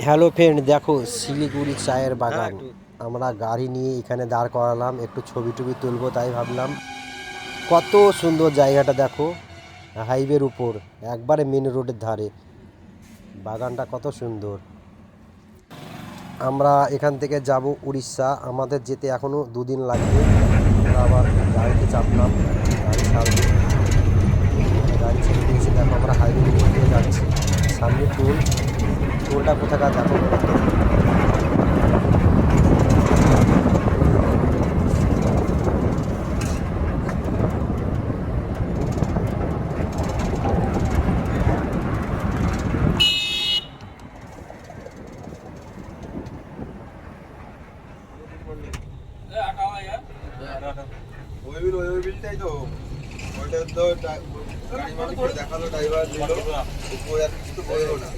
Hello friend, দেখো শিলিগুড়ি চায়ের বাগান। আমরা গাড়ি নিয়ে এখানে দাঁড় করালাম, একটু ছবি টবি তুলবো তাই ভাবলাম। কত সুন্দর জায়গাটা দেখো, হাইওয়ের উপর, একবারে মেন রোডের ধারে। বাগানটা কত সুন্দর। আমরা এখান থেকে যাব উড়িষ্যা, আমাদের যেতে এখনও 2 দিন লাগবে। আমরা আবার গাড়িতে চাপলাম, গাড়ি ছাড়বো। গাড়ি ছেড়ে দিয়েছি, দেখো আমরা হাইওয়ের উপর দিয়ে যাচ্ছি। সামনে টোল, টোলটা কোথাকার দেখো। ওই বিলটাই তো ওইটা তো গাড়ি মালিককে দেখালো, ড্রাইভার নিল, ওই আর কিছু তো বললো না।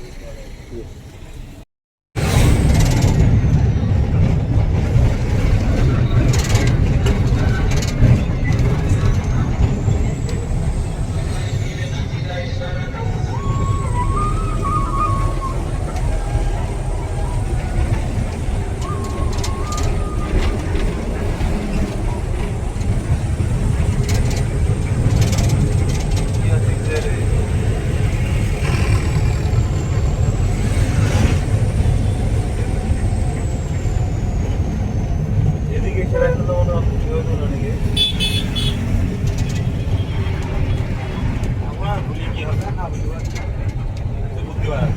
এদিকে সেটা তো মনে হয় নাকি আমরা ভুলি কি হবে না বুঝতে পার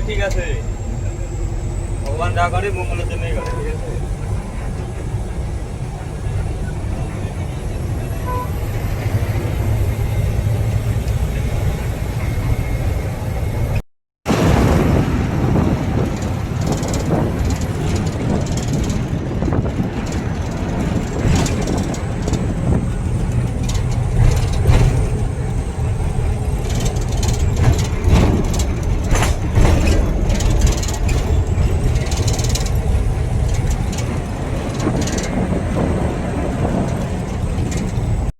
ঠিক আছে, ভগবান যা করে মঙ্গলের জন্যই করে, ঠিক আছে।